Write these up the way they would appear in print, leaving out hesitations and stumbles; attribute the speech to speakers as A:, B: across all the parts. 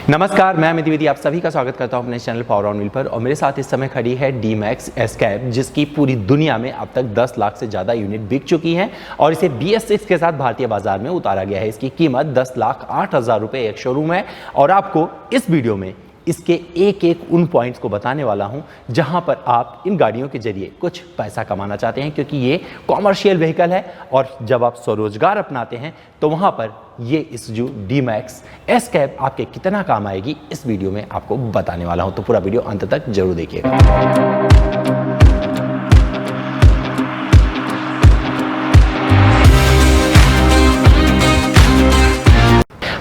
A: नमस्कार, मैं अमित द्विवेदी आप सभी का स्वागत करता हूं अपने चैनल पावर ऑन व्हील पर। और मेरे साथ इस समय खड़ी है D-Max एस्केप, जिसकी पूरी दुनिया में अब तक 10 लाख से ज़्यादा यूनिट बिक चुकी हैं और इसे BS6 के साथ भारतीय बाजार में उतारा गया है। इसकी कीमत 10,08,000 रुपये एक शोरूम है और आपको इस वीडियो में इसके एक एक उन पॉइंट्स को बताने वाला हूं जहां पर आप इन गाड़ियों के जरिए कुछ पैसा कमाना चाहते हैं, क्योंकि ये कॉमर्शियल व्हीकल है और जब आप स्वरोजगार अपनाते हैं तो वहां पर ये जो D-Max एस्केप आपके कितना काम आएगी इस वीडियो में आपको बताने वाला हूं। तो पूरा वीडियो अंत तक जरूर देखिएगा।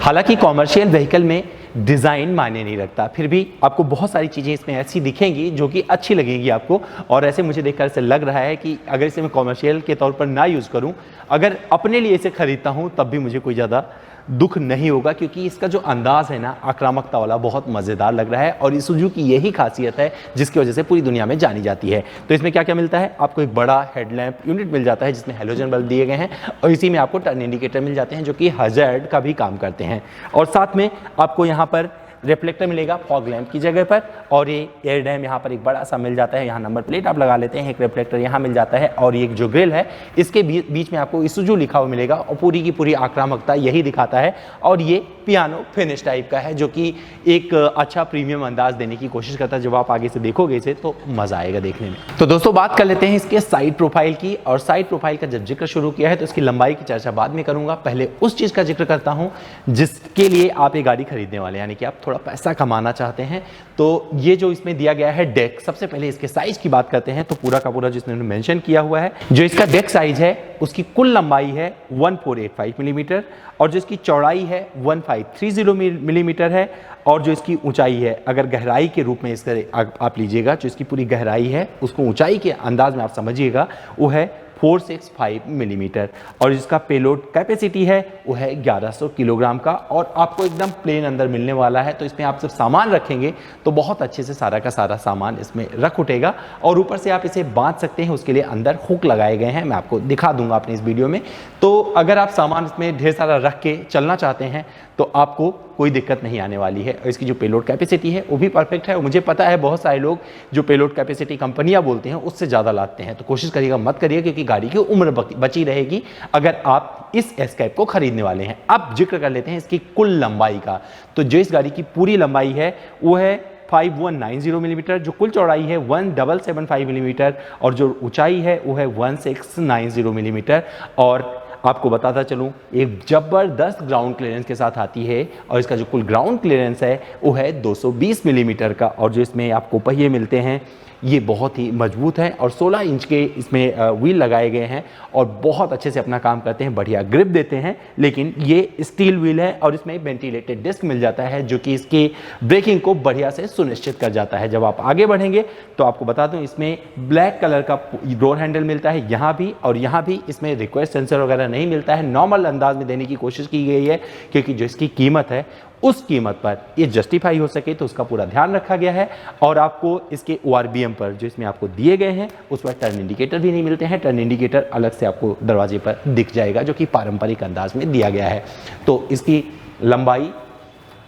A: हालांकि कॉमर्शियल व्हीकल में डिज़ाइन मायने नहीं रखता, फिर भी आपको बहुत सारी चीज़ें इसमें ऐसी दिखेंगी जो कि अच्छी लगेंगी आपको। और ऐसे मुझे देखकर ऐसे लग रहा है कि अगर इसे मैं कॉमर्शियल के तौर पर ना यूज़ करूं, अगर अपने लिए इसे खरीदता हूं तब भी मुझे कोई ज़्यादा दुख नहीं होगा, क्योंकि इसका जो अंदाज़ है ना, आक्रामकता वाला, बहुत मज़ेदार लग रहा है। और इसूजू की यही खासियत है जिसकी वजह से पूरी दुनिया में जानी जाती है। तो इसमें क्या क्या मिलता है, आपको एक बड़ा हेडलैम्प यूनिट मिल जाता है जिसमें हेलोजन बल्ब दिए गए हैं और इसी में आपको टर्न इंडिकेटर मिल जाते हैं जो कि हज़ार्ड का भी काम करते हैं। और साथ में आपको यहाँ पर रिफ्लेक्टर मिलेगा फॉग लैंप की जगह पर, और ये एयर डैम यहाँ पर एक बड़ा सा मिल जाता है। यहाँ नंबर प्लेट आप लगा लेते हैं, एक रिफ्लेक्टर यहाँ मिल जाता है और ये जो ग्रिल है इसके बीच में आपको इसूजू लिखा हुआ मिलेगा और पूरी की पूरी आक्रामकता यही दिखाता है। और ये पियानो फिनिश टाइप का है जो कि एक अच्छा प्रीमियम अंदाज देने की कोशिश करता है। जब आप आगे से देखोगे इसे तो मजा आएगा देखने में। तो दोस्तों बात कर लेते हैं इसके साइड प्रोफाइल की। और साइड प्रोफाइल का जब जिक्र शुरू किया है तो इसकी लंबाई की चर्चा बाद में करूंगा, पहले उस चीज का जिक्र करता हूं जिसके लिए आप ये गाड़ी खरीदने वाले हैं, यानी कि आप थोड़ा पैसा कमाना चाहते हैं। तो ये जो इसमें दिया गया है डेक, सबसे पहले इसके साइज की बात करते हैं तो पूरा का पूरा जिसने मेंशन किया हुआ है, जो इसका डेक साइज है उसकी कुल लंबाई है 1485 मिलीमीटर और जो इसकी चौड़ाई है 1530 मिलीमीटर है। और जो इसकी ऊंचाई है, अगर गहराई के रूप में इसका आप लीजिएगा, जो इसकी पूरी गहराई है उसको ऊंचाई के अंदाज में आप समझिएगा, वो है 465 मिलीमीटर। और जिसका पेलोड कैपेसिटी है वो है 1100 किलोग्राम का और आपको एकदम प्लेन अंदर मिलने वाला है। तो इसमें आप जब सामान रखेंगे तो बहुत अच्छे से सारा का सारा सामान इसमें रख उठेगा और ऊपर से आप इसे बांध सकते हैं, उसके लिए अंदर हुक लगाए गए हैं, मैं आपको दिखा दूंगा अपने इस वीडियो में। तो अगर आप सामान इसमें ढेर सारा रख के चलना चाहते हैं तो आपको कोई दिक्कत नहीं आने वाली है। और इसकी जो पेलोड कैपेसिटी है वो भी परफेक्ट है। मुझे पता है बहुत सारे लोग जो पेलोड कैपेसिटी कंपनियां बोलते हैं उससे ज़्यादा लाते हैं, तो कोशिश करिएगा मत करिए, क्योंकि गाड़ी की उम्र बची रहेगी अगर आप इस एस्केप को खरीदने वाले हैं। अब जिक्र कर लेते हैं इसकी कुल लंबाई का। तो जो इस गाड़ी की पूरी लंबाई है वो है 5190 मिलीमीटर, जो कुल चौड़ाई है 1775 मिलीमीटर और जो ऊंचाई है वो है 1690 मिलीमीटर। और आपको बताता चलूं, एक जबरदस्त ग्राउंड क्लियरेंस के साथ आती है और इसका जो कुल ग्राउंड क्लियरेंस है वो है 220 मिलीमीटर का। और जो इसमें आपको पहिए मिलते हैं ये बहुत ही मजबूत हैं और 16 इंच के इसमें व्हील लगाए गए हैं और बहुत अच्छे से अपना काम करते हैं, बढ़िया ग्रिप देते हैं। लेकिन ये स्टील व्हील है और इसमें वेंटिलेटेड डिस्क मिल जाता है जो कि इसकी ब्रेकिंग को बढ़िया से सुनिश्चित कर जाता है। जब आप आगे बढ़ेंगे तो आपको बता दूं इसमें ब्लैक कलर का डोर हैंडल मिलता है यहाँ भी, और यहाँ भी इसमें रिक्वेस्ट सेंसर वगैरह नहीं मिलता है। नॉर्मल अंदाज में देने की कोशिश की गई है क्योंकि जो इसकी कीमत है उस कीमत पर ये जस्टिफाई हो सके, तो उसका पूरा ध्यान रखा गया है। और आपको इसके ORBM पर जो इसमें आपको दिए गए हैं उस पर टर्न इंडिकेटर भी नहीं मिलते हैं। टर्न इंडिकेटर अलग से आपको दरवाजे पर दिख जाएगा जो कि पारंपरिक अंदाज में दिया गया है। तो इसकी लंबाई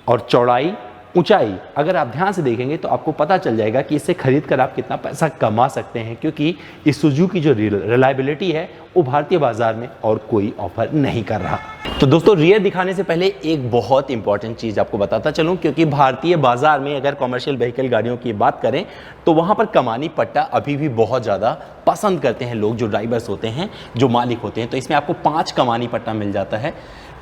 A: और चौड़ाई, ऊंचाई अगर आप ध्यान से देखेंगे तो आपको पता चल जाएगा कि इसे खरीद कर आप कितना पैसा कमा सकते हैं, क्योंकि इसूजू की जो रिलायबिलिटी है वो भारतीय बाजार में और कोई ऑफर नहीं कर रहा। तो दोस्तों रियर दिखाने से पहले एक बहुत इंपॉर्टेंट चीज़ आपको बताता चलूं, क्योंकि भारतीय बाजार में अगर कॉमर्शियल व्हीकल गाड़ियों की बात करें तो वहां पर कमानी पट्टा अभी भी बहुत ज़्यादा पसंद करते हैं लोग, जो ड्राइवर्स होते हैं, जो मालिक होते हैं। तो इसमें आपको 5 कमानी पट्टा मिल जाता है।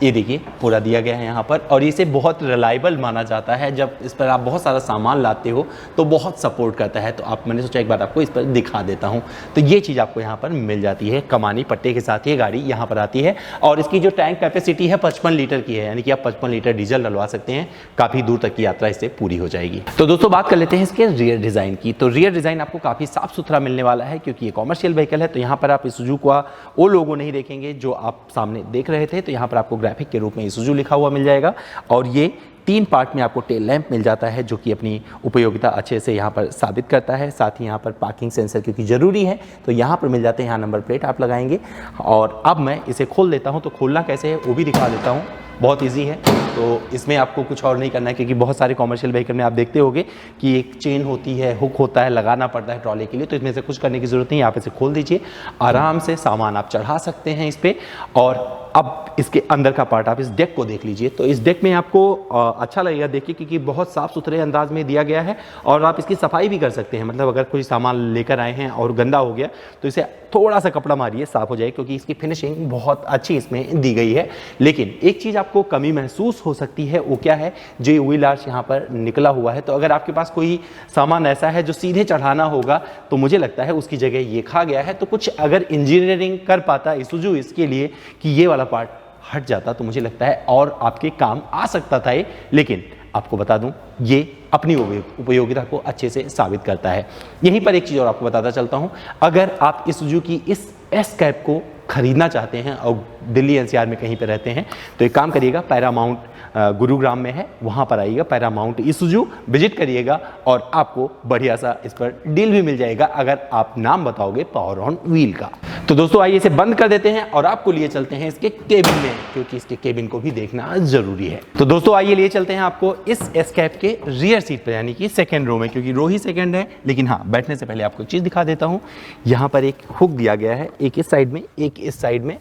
A: ये देखिए पूरा दिया गया है यहाँ पर, और इसे बहुत रिलायबल माना जाता है। जब इस पर आप बहुत सारा सामान लाते हो तो बहुत सपोर्ट करता है। तो मैंने सोचा एक बार आपको इस पर दिखा देता हूँ। तो ये चीज़ आपको यहाँ पर मिल जाती है, कमानी पट्टे के साथ ये गाड़ी यहाँ पर आती है। और इसकी जो टैंक कैपेसिटी है 55 लीटर की है, यानी कि आप 55 लीटर डीजल डलवा सकते हैं, काफ़ी दूर तक की यात्रा इससे पूरी हो जाएगी। तो दोस्तों बात कर लेते हैं इसके रियर डिज़ाइन की। तो रियर डिज़ाइन आपको काफ़ी साफ सुथरा मिलने वाला है, क्योंकि ये कॉमर्शियल व्हीकल है। तो यहाँ पर आप इसूजू का वो लोगो नहीं देखेंगे जो आप सामने देख रहे थे। तो यहाँ पर आपको ग्राफिक के रूप में इसूजू लिखा हुआ मिल जाएगा और ये 3 पार्ट में आपको टेल लैंप मिल जाता है जो कि अपनी उपयोगिता अच्छे से यहाँ पर साबित करता है। साथ ही यहाँ पर पार्किंग सेंसर क्योंकि ज़रूरी है तो यहाँ पर मिल जाते हैं, यहाँ नंबर प्लेट आप लगाएंगे। और अब मैं इसे खोल देता हूँ, तो खोलना कैसे है वो भी दिखा देता हूँ। बहुत ईजी है। तो इसमें आपको कुछ और नहीं करना है, क्योंकि बहुत सारे कॉमर्शियल व्हीकल में आप देखते होंगे कि एक चेन होती है, हुक होता है, लगाना पड़ता है ट्रॉली के लिए। तो इसमें से कुछ करने की ज़रूरत नहीं है, आप इसे खोल दीजिए, आराम से सामान आप चढ़ा सकते हैं इस पर। और अब इसके अंदर का पार्ट आप इस डेक को देख लीजिए। तो इस डेक में आपको अच्छा लगेगा देखिए, क्योंकि बहुत साफ़ सुथरे अंदाज में दिया गया है और आप इसकी सफाई भी कर सकते हैं। मतलब अगर कोई सामान लेकर आए हैं और गंदा हो गया तो इसे थोड़ा सा कपड़ा मारिए, साफ़ हो जाए, क्योंकि इसकी फिनिशिंग बहुत अच्छी इसमें दी गई है। लेकिन एक चीज़ आपको कमी महसूस हो सकती है, वो क्या है, जो ये व्हील आर्च यहाँ पर निकला हुआ है। तो अगर आपके पास कोई सामान ऐसा है जो सीधे चढ़ाना होगा, तो मुझे लगता है उसकी जगह ये खा गया है। तो कुछ अगर इंजीनियरिंग कर पाता इसूजू इसके लिए कि ये वाला पार्ट हट जाता, तो मुझे लगता है और आपके काम आ सकता था ये। लेकिन आपको बता दूं, ये अपनी उपयोगिता को अच्छे से साबित करता है। यहीं पर एक चीज़ और आपको बताता चलता हूं, अगर आप isuzu की इस एस कैब को खरीदना चाहते हैं और दिल्ली एनसीआर में कहीं पे रहते हैं, तो एक काम करिएगा, पैरामाउंट गुरुग्राम में है, वहाँ पर आइएगा, पैरामाउंट isuzu विजिट करिएगा और आपको बढ़िया सा इस पर डील भी मिल जाएगा, अगर आप नाम बताओगे पावर ऑन व्हील का। तो दोस्तों आइए इसे बंद कर देते हैं और आपको लिए चलते हैं इसके केबिन में, क्योंकि इसके केबिन को भी देखना जरूरी है। तो दोस्तों आइए लिए चलते हैं आपको इस एस्केप के रियर सीट पर, यानी कि सेकेंड रो में, क्योंकि रो ही सेकेंड है। लेकिन हाँ, बैठने से पहले आपको एक चीज़ दिखा देता हूँ। यहाँ पर एक हुक दिया गया है, एक इस साइड में, एक इस साइड में।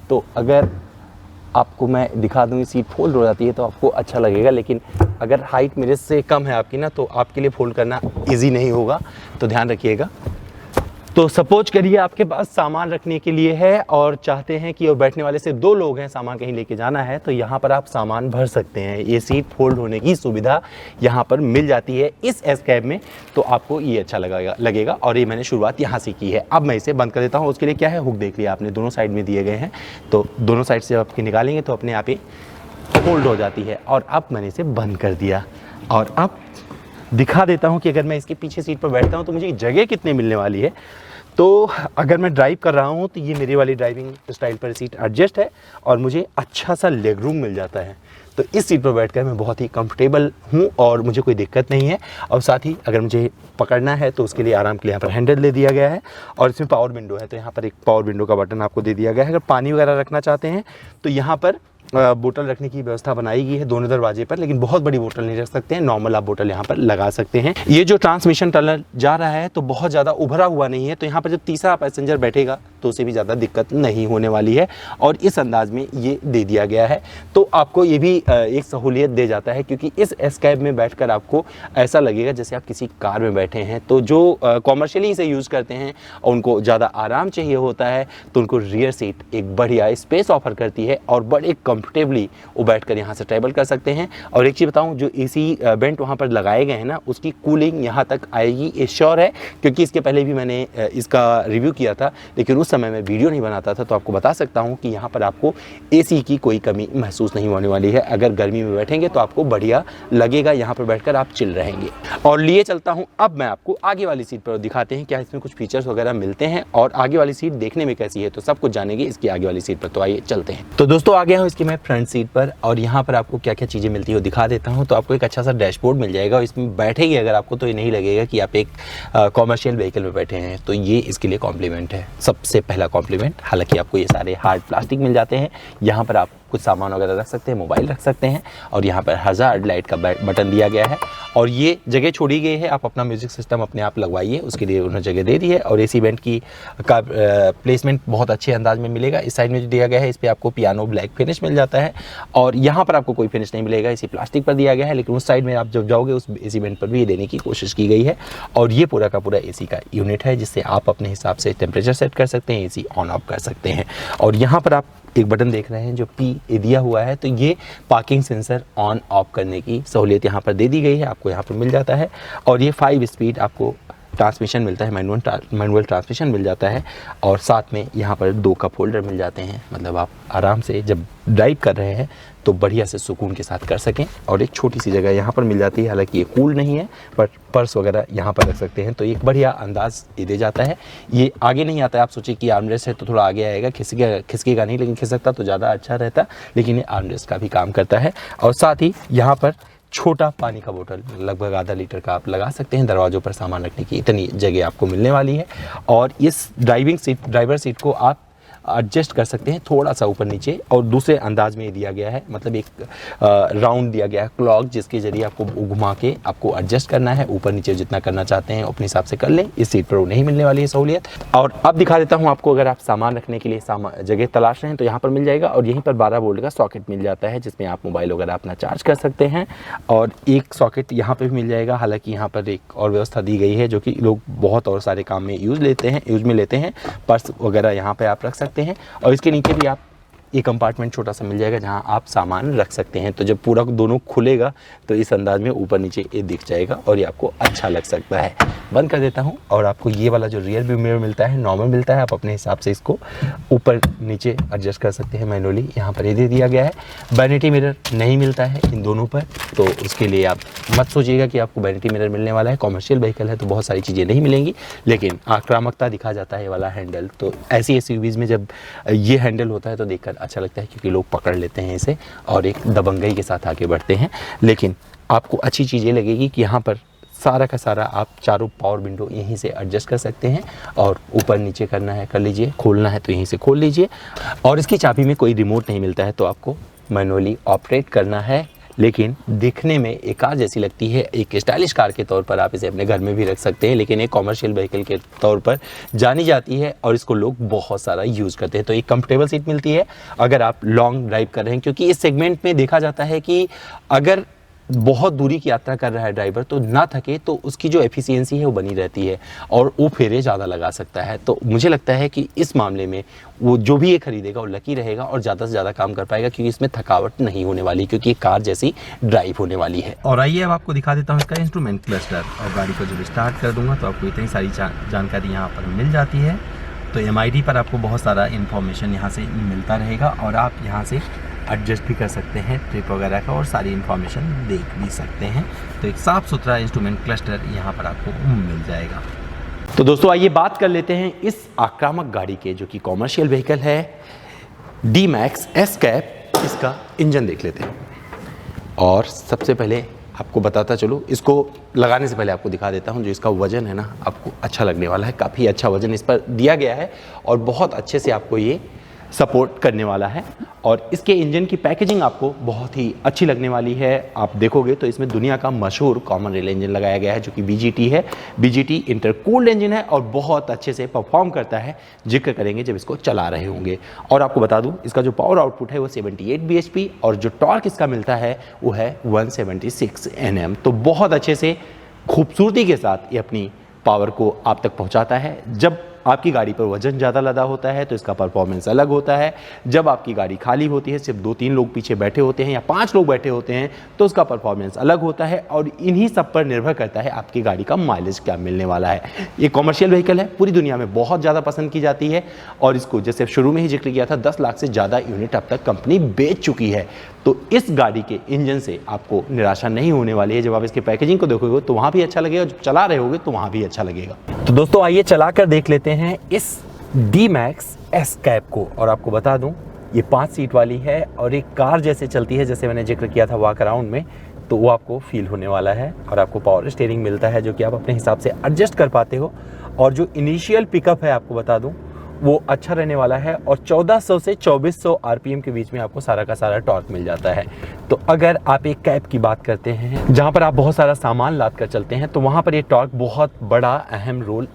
A: तो अगर आपको मैं दिखा दूँ, सीट फोल्ड हो जाती है तो आपको अच्छा लगेगा, लेकिन अगर हाइट मेरे से कम है आपकी ना, तो आपके लिए फोल्ड करना इजी नहीं होगा, तो ध्यान रखिएगा। तो सपोज करिए आपके पास सामान रखने के लिए है और चाहते हैं कि और बैठने वाले से 2 लोग हैं, सामान कहीं लेके जाना है, तो यहाँ पर आप सामान भर सकते हैं। ये सीट फोल्ड होने की सुविधा यहाँ पर मिल जाती है इस एस्केप में, तो आपको ये अच्छा लगेगा। और ये मैंने शुरुआत यहाँ से की है। अब मैं इसे बंद कर देता हूँ। उसके लिए क्या है, हुक देख लिया आपने, दोनों साइड में दिए गए हैं, तो दोनों साइड से आपके निकालेंगे तो अपने आप ही फोल्ड हो जाती है। और अब मैंने इसे बंद कर दिया और अब दिखा देता हूँ कि अगर मैं इसके पीछे सीट पर बैठता हूँ तो मुझे जगह कितनी मिलने वाली है। तो अगर मैं ड्राइव कर रहा हूँ तो ये मेरी वाली ड्राइविंग स्टाइल पर सीट एडजस्ट है और मुझे अच्छा सा लेग रूम मिल जाता है। तो इस सीट पर बैठकर मैं बहुत ही कंफर्टेबल हूँ और मुझे कोई दिक्कत नहीं है। और साथ ही अगर मुझे पकड़ना है तो उसके लिए आराम के लिए यहाँ पर हैंडल दे दिया गया है और इसमें पावर विंडो है, तो यहाँ पर एक पावर विंडो का बटन आपको दे दिया गया है। अगर पानी वगैरह रखना चाहते हैं तो यहाँ पर बोतल रखने की व्यवस्था बनाई गई है दोनों दरवाजे पर, लेकिन बहुत बड़ी बोतल नहीं रख सकते हैं, नॉर्मल आप बोतल यहाँ पर लगा सकते हैं। ये जो ट्रांसमिशन टनल जा रहा है तो बहुत ज़्यादा उभरा हुआ नहीं है, तो यहाँ पर जब तीसरा पैसेंजर बैठेगा तो उसे भी ज़्यादा दिक्कत नहीं होने वाली है और इस अंदाज में ये दे दिया गया है। तो आपको ये भी एक सहूलियत दे जाता है, क्योंकि इस एस्केप में बैठकर आपको ऐसा लगेगा जैसे आप किसी कार में बैठे हैं। तो जो कॉमर्शियली इसे यूज़ करते हैं और उनको ज़्यादा आराम चाहिए होता है, तो उनको रियर सीट एक बढ़िया स्पेस ऑफर करती है और बड़े कंफर्टेबली वो बैठकर यहाँ से ट्रैवल कर सकते हैं। और एक चीज़ बताऊँ, जो एसी वेंट वहाँ पर लगाए गए हैं ना, उसकी कूलिंग यहाँ तक आएगी ये श्योर है, क्योंकि इसके पहले भी मैंने इसका रिव्यू किया था, लेकिन उस समय मैं वीडियो नहीं बनाता था। तो आपको बता सकता हूँ कि यहाँ पर आपको एसी की कोई कमी महसूस नहीं होने वाली है। अगर गर्मी में बैठेंगे तो आपको बढ़िया लगेगा, यहाँ पर बैठकर आप चिल रहेंगे। और लिए चलता हूँ अब मैं आपको आगे वाली सीट पर, दिखाते हैं क्या इसमें कुछ फीचर्स वगैरह मिलते हैं और आगे वाली सीट देखने में कैसी है, तो सब कुछ जानेंगे इसकी आगे वाली सीट पर। तो आइए चलते हैं। तो दोस्तों आ गया हूँ इसकी मैं फ्रंट सीट पर और यहाँ पर आपको क्या क्या चीज़ें मिलती है वो दिखा देता हूँ। तो आपको एक अच्छा सा डैशबोर्ड मिल जाएगा और इसमें बैठेंगे अगर आपको तो ये नहीं लगेगा कि आप एक कॉमर्शियल व्हीकल में बैठे हैं, तो ये इसके लिए कॉम्प्लीमेंट है, सबसे पहला कॉम्प्लीमेंट। हालांकि आपको ये सारे हार्ड प्लास्टिक मिल जाते हैं, यहाँ पर आप कुछ सामान वगैरह रख सकते हैं, मोबाइल रख सकते हैं और यहाँ पर हज़ार्ड लाइट का बटन दिया गया है और ये जगह छोड़ी गई है, आप अपना म्यूजिक सिस्टम अपने आप लगवाइए, उसके लिए उन्होंने जगह दे दी है। और एसी वेंट की का प्लेसमेंट बहुत अच्छे अंदाज में मिलेगा। इस साइड में जो दिया गया है इस पर आपको पियानो ब्लैक फिनिश मिल जाता है और यहाँ पर आपको कोई फिनिश नहीं मिलेगा, इसी प्लास्टिक पर दिया गया है, लेकिन उस साइड में आप जब जाओगे उस एसी वेंट पर भी ये देने की कोशिश की गई है। और ये पूरा का पूरा एसी का यूनिट है, जिससे आप अपने हिसाब से टेम्परेचर सेट कर सकते हैं, एसी ऑन ऑफ कर सकते हैं। और यहाँ पर आप एक बटन देख रहे हैं जो पी दिया हुआ है, तो ये पार्किंग सेंसर ऑन ऑफ करने की सहूलियत यहाँ पर दे दी गई है, आपको यहाँ पर मिल जाता है। और ये 5 स्पीड आपको ट्रांसमिशन मिलता है, मैनुअल ट्रांसमिशन मिल जाता है और साथ में यहाँ पर 2 कप होल्डर मिल जाते हैं, मतलब आप आराम से जब ड्राइव कर रहे हैं तो बढ़िया से सुकून के साथ कर सकें। और एक छोटी सी जगह यहाँ पर मिल जाती है, हालांकि ये कूल नहीं है बट पर्स वगैरह यहाँ पर रख सकते हैं, तो एक बढ़िया अंदाज ये दे जाता है। ये आगे नहीं आता है, आप सोचिए कि आर्मरेस्ट है तो थोड़ा आगे आएगा, खिसकेगा नहीं, लेकिन खिसकता तो ज़्यादा अच्छा रहता, लेकिन ये आर्मरेस्ट का भी काम करता है। और साथ ही यहाँ पर छोटा पानी का बोतल लगभग आधा लीटर का आप लगा सकते हैं, दरवाज़ों पर सामान रखने की इतनी जगह आपको मिलने वाली है। और इस ड्राइवर सीट को आप एडजस्ट कर सकते हैं थोड़ा सा ऊपर नीचे, और दूसरे अंदाज में दिया गया है, मतलब एक राउंड दिया गया है क्लॉक, जिसके जरिए आपको घुमा के आपको एडजस्ट करना है, ऊपर नीचे जितना करना चाहते हैं अपने हिसाब से कर लें। इस सीट पर वो नहीं मिलने वाली है सहूलियत। और अब दिखा देता हूँ आपको, अगर आप सामान रखने के लिए जगह तलाश रहे हैं तो यहाँ पर मिल जाएगा, और यहीं पर 12 वोल्ट का सॉकेट मिल जाता है जिसमें आप मोबाइल वगैरह अपना चार्ज कर सकते हैं। और एक सॉकेट यहाँ पे भी मिल जाएगा, हालांकि यहाँ पर एक और व्यवस्था दी गई है जो कि लोग बहुत और सारे काम में यूज़ में लेते हैं। पर्स वगैरह यहाँ पे आप रख सकते हैं, और इसके नीचे भी आप एक कंपार्टमेंट छोटा सा मिल जाएगा जहाँ आप सामान रख सकते हैं। तो जब पूरा दोनों खुलेगा तो इस अंदाज में ऊपर नीचे ये दिख जाएगा और ये आपको अच्छा लग सकता है। बंद कर देता हूँ, और आपको ये वाला जो रियर व्यू मिरर मिलता है नॉर्मल मिलता है, आप अपने हिसाब से इसको ऊपर नीचे एडजस्ट कर सकते हैं मैनुअली। यहाँ पर ये दे दिया गया है। वैनिटी मिरर नहीं मिलता है इन दोनों पर, तो उसके लिए आप मत सोचिएगा कि आपको वैनिटी मिरर मिलने वाला है। कॉमर्शियल व्हीकल है तो बहुत सारी चीज़ें नहीं मिलेंगी, लेकिन आक्रामकता दिखा जाता है ये वाला हैंडल। तो ऐसी एसयूवीज़ में जब ये हैंडल होता है तो देखकर अच्छा लगता है, क्योंकि लोग पकड़ लेते हैं इसे और एक दबंगई के साथ आगे बढ़ते हैं। लेकिन आपको अच्छी चीज़ ये लगेगी कि यहाँ पर सारा का सारा आप चारों पावर विंडो यहीं से एडजस्ट कर सकते हैं, और ऊपर नीचे करना है कर लीजिए, खोलना है तो यहीं से खोल लीजिए। और इसकी चाबी में कोई रिमोट नहीं मिलता है, तो आपको मैनुअली ऑपरेट करना है। लेकिन दिखने में एक कार जैसी लगती है, एक स्टाइलिश कार के तौर पर आप इसे अपने घर में भी रख सकते हैं, लेकिन एक कॉमर्शियल व्हीकल के तौर पर जानी जाती है और इसको लोग बहुत सारा यूज़ करते हैं। तो एक कंफर्टेबल सीट मिलती है अगर आप लॉन्ग ड्राइव कर रहे हैं, क्योंकि इस सेगमेंट में देखा जाता है कि अगर बहुत दूरी की यात्रा कर रहा है ड्राइवर तो ना थके, तो उसकी जो एफिशिएंसी है वो बनी रहती है और वो फेरे ज़्यादा लगा सकता है। तो मुझे लगता है कि इस मामले में वो जो भी ये खरीदेगा वो लकी रहेगा और ज़्यादा से ज़्यादा काम कर पाएगा, क्योंकि इसमें थकावट नहीं होने वाली, क्योंकि कार जैसी ड्राइव होने वाली है। और आइए अब आपको दिखा देता हूँ इसका इंस्ट्रूमेंट क्लस्टर। और गाड़ी को जब स्टार्ट कर दूंगा तो आपको इतनी सारी जानकारी यहाँ पर मिल जाती है। तो MID पर आपको बहुत सारा इन्फॉर्मेशन यहाँ से मिलता रहेगा, और आप यहाँ से एडजस्ट भी कर सकते हैं ट्रिप वगैरह का, और सारी इन्फॉर्मेशन देख भी सकते हैं। तो एक साफ़ सुथरा इंस्ट्रूमेंट क्लस्टर यहाँ पर आपको मिल जाएगा। तो दोस्तों आइए बात कर लेते हैं इस आक्रामक गाड़ी के, जो कि कॉमर्शियल व्हीकल है D-Max S-Cap। इसका इंजन देख लेते हैं, और सबसे पहले आपको बताता चलो, इसको लगाने से पहले आपको दिखा देता हूं जो इसका वज़न है ना, आपको अच्छा लगने वाला है। काफ़ी अच्छा वज़न इस पर दिया गया है और बहुत अच्छे से आपको ये सपोर्ट करने वाला है। और इसके इंजन की पैकेजिंग आपको बहुत ही अच्छी लगने वाली है। आप देखोगे तो इसमें दुनिया का मशहूर कॉमन रेल इंजन लगाया गया है, जो कि BGT है। BGT इंटरकूल्ड इंजन है और बहुत अच्छे से परफॉर्म करता है, जिक्र करेंगे जब इसको चला रहे होंगे। और आपको बता दूं, इसका जो पावर आउटपुट है वो 78 bhp, और जो टॉर्क इसका मिलता है वो है 176 Nm। तो बहुत अच्छे से खूबसूरती के साथ ये अपनी पावर को आप तक पहुंचाता है। जब आपकी गाड़ी पर वजन ज़्यादा लदा होता है तो इसका परफॉर्मेंस अलग होता है। जब आपकी गाड़ी खाली होती है, सिर्फ 2-3 लोग पीछे बैठे होते हैं या 5 लोग बैठे होते हैं, तो उसका परफॉर्मेंस अलग होता है। और इन्हीं सब पर निर्भर करता है आपकी गाड़ी का माइलेज क्या मिलने वाला है। ये कॉमर्शियल व्हीकल है, पूरी दुनिया में बहुत ज़्यादा पसंद की जाती है, और इसको जैसे शुरू में ही जिक्र किया था 10 लाख से ज़्यादा यूनिट अब तक कंपनी बेच चुकी है। तो इस गाड़ी के इंजन से आपको निराशा नहीं होने वाली है। जब आप इसके पैकेजिंग को देखोगे तो वहाँ भी अच्छा लगेगा, जब चला रहे होगे तो वहाँ भी अच्छा लगेगा। तो दोस्तों आइए चला कर देख लेते हैं इस D-Max S-Cap को। और आपको बता दूं, ये 5 सीट वाली है और एक कार जैसे चलती है, जैसे मैंने जिक्र किया था वॉक अराउंड में, तो वो आपको फील होने वाला है। और आपको पावर स्टीयरिंग मिलता है, जो कि आप अपने हिसाब से एडजस्ट कर पाते हो। और जो इनिशियल पिकअप है आपको बता दूं, वो अच्छा रहने वाला है, और 1400 से 2400 RPM के बीच में आपको सारा का सारा टॉर्क मिल जाता है। तो अगर आप एक कैब की बात करते हैं जहाँ पर आप बहुत सारा सामान लाद कर चलते हैं, तो वहाँ पर ये टॉर्क बहुत बड़ा अहम रोल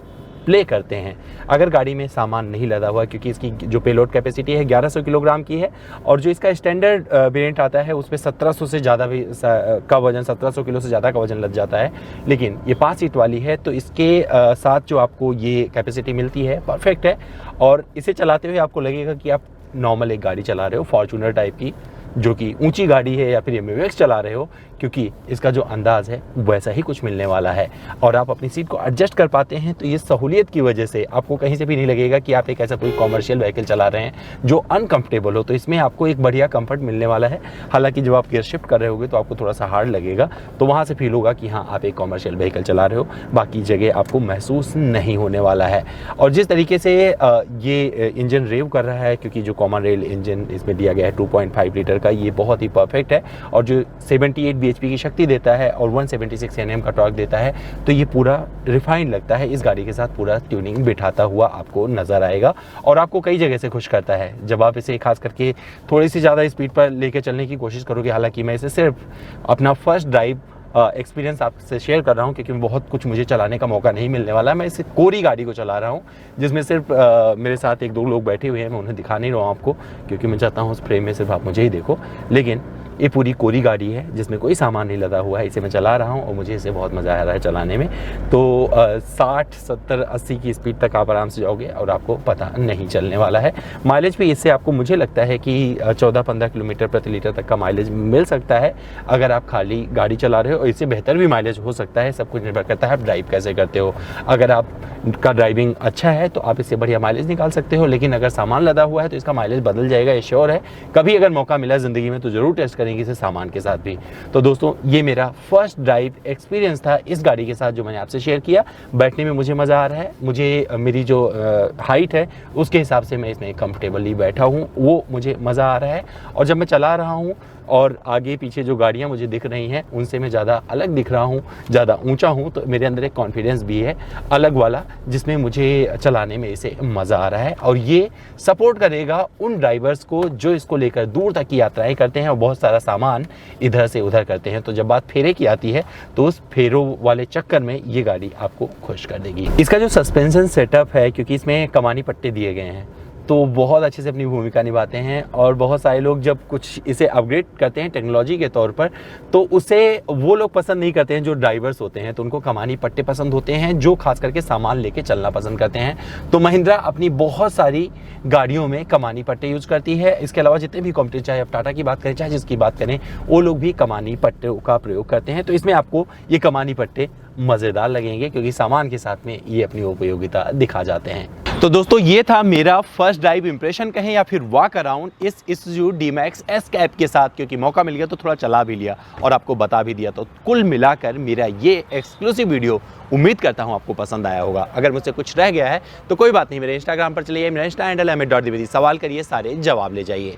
A: प्ले करते हैं। अगर गाड़ी में सामान नहीं लदा हुआ, क्योंकि इसकी जो पेलोड कैपेसिटी है 1100 किलोग्राम की है, और जो इसका स्टैंडर्ड वेरिएंट आता है उसमें 1700 से ज़्यादा भी का वजन, 1700 किलो से ज़्यादा का वजन लद जाता है। लेकिन ये 5 सीट वाली है, तो इसके साथ जो आपको ये कैपेसिटी मिलती है परफेक्ट है। और इसे चलाते हुए आपको लगेगा कि आप नॉर्मल एक गाड़ी चला रहे हो, फॉर्च्यूनर टाइप की, जो कि ऊंची गाड़ी है, या फिर MX चला रहे हो, क्योंकि इसका जो अंदाज़ है वैसा ही कुछ मिलने वाला है। और आप अपनी सीट को एडजस्ट कर पाते हैं, तो ये सहूलियत की वजह से आपको कहीं से भी नहीं लगेगा कि आप एक ऐसा कोई कॉमर्शियल व्हीकल चला रहे हैं जो अनकंफर्टेबल हो। तो इसमें आपको एक बढ़िया कंफर्ट मिलने वाला है। हालांकि जब आप गियर शिफ्ट कर रहे होगे तो आपको थोड़ा सा हार्ड लगेगा, तो वहाँ से फील होगा कि हाँ आप एक कॉमर्शियल व्हीकल चला रहे हो, बाकी जगह आपको महसूस नहीं होने वाला है। और जिस तरीके से ये इंजन रेव कर रहा है, क्योंकि जो कॉमन रेल इंजन इसमें दिया गया है 2.5 लीटर का, ये बहुत ही परफेक्ट है। और जो 78 bhp की शक्ति देता है और 176 Nm का टॉर्क देता है, तो ये पूरा रिफाइंड लगता है। इस गाड़ी के साथ पूरा ट्यूनिंग बिठाता हुआ आपको नज़र आएगा और आपको कई जगह से खुश करता है। जब आप इसे खास करके थोड़ी सी ज़्यादा स्पीड पर लेके चलने की कोशिश करोगे, हालांकि मैं इसे सिर्फ अपना फर्स्ट ड्राइव एक्सपीरियंस आपसे शेयर कर रहा हूँ क्योंकि बहुत कुछ मुझे चलाने का मौका नहीं मिलने वाला। मैं इस कोरी गाड़ी को चला रहा हूँ जिसमें सिर्फ मेरे साथ 1-2 लोग बैठे हुए हैं। मैं उन्हें दिखा नहीं रहा हूँ आपको क्योंकि मैं चाहता हूँ उस फ्रेम में सिर्फ आप मुझे ही देखो। लेकिन ये पूरी कोरी गाड़ी है जिसमें कोई सामान नहीं लदा हुआ है। इसे मैं चला रहा हूँ और मुझे इसे बहुत मज़ा आ रहा है चलाने में। तो 60, 70, 80 की स्पीड तक आप आराम से जाओगे और आपको पता नहीं चलने वाला है। माइलेज पे इससे आपको मुझे लगता है कि 14-15 किलोमीटर प्रति लीटर तक का माइलेज मिल सकता है अगर आप खाली गाड़ी चला रहे हो, और इससे बेहतर भी माइलेज हो सकता है। सब कुछ निर्भर करता है आप ड्राइव कैसे करते हो। अगर आपका ड्राइविंग अच्छा है तो आप इससे बढ़िया माइलेज निकाल सकते हो, लेकिन अगर सामान लदा हुआ है तो इसका माइलेज बदल जाएगा, ये श्योर है। कभी अगर मौका मिला ज़िंदगी में तो ज़रूर टेस्ट करेंगे इसे सामान के साथ भी। तो दोस्तों ये मेरा फर्स्ट ड्राइव एक्सपीरियंस था इस गाड़ी के साथ जो मैंने आपसे शेयर किया। बैठने में मुझे मज़ा आ रहा है, मुझे मेरी जो हाइट है उसके हिसाब से मैं इसमें कंफर्टेबली बैठा हूँ, वो मुझे मज़ा आ रहा है। और जब मैं चला रहा हूँ और आगे पीछे जो गाड़ियाँ मुझे दिख रही हैं उनसे मैं ज़्यादा अलग दिख रहा हूँ, ज़्यादा ऊंचा हूँ, तो मेरे अंदर एक कॉन्फिडेंस भी है अलग वाला जिसमें मुझे चलाने में इसे मज़ा आ रहा है। और ये सपोर्ट करेगा उन ड्राइवर्स को जो इसको लेकर दूर तक की यात्राएं करते हैं और बहुत सारा सामान इधर से उधर करते हैं। तो जब बात फेरे की आती है तो उस फेरों वाले चक्कर में ये गाड़ी आपको खुश कर देगी। इसका जो सस्पेंशन सेटअप है, क्योंकि इसमें कमानी पट्टे दिए गए हैं तो बहुत अच्छे से अपनी भूमिका निभाते हैं। और बहुत सारे लोग जब कुछ इसे अपग्रेड करते हैं टेक्नोलॉजी के तौर पर तो उसे वो लोग पसंद नहीं करते हैं जो ड्राइवर्स होते हैं, तो उनको कमानी पट्टे पसंद होते हैं जो खास करके सामान लेके चलना पसंद करते हैं। तो महिंद्रा अपनी बहुत सारी गाड़ियों में कमानी पट्टे यूज़ करती है। इसके अलावा जितने भी कंपनी, चाहे आप टाटा की बात करें चाहे जिसकी बात करें, वो लोग भी कमानी पट्टों का प्रयोग करते हैं। तो इसमें आपको ये कमानी पट्टे मज़ेदार लगेंगे क्योंकि सामान के साथ में ये अपनी उपयोगिता दिखा जाते हैं। तो दोस्तों ये था मेरा फर्स्ट ड्राइव इंप्रेशन कहें या फिर वॉक अराउंड इस Isuzu D-Max S कैप के साथ, क्योंकि मौका मिल गया तो थोड़ा चला भी लिया और आपको बता भी दिया। तो कुल मिलाकर मेरा ये एक्सक्लूसिव वीडियो उम्मीद करता हूँ आपको पसंद आया होगा। अगर मुझसे कुछ रह गया है तो कोई बात नहीं, मेरे इंस्टाग्राम पर चलिए, मेरा इंस्टा हैंडल है @द्विवेदी। सवाल करिए, सारे जवाब ले जाइए।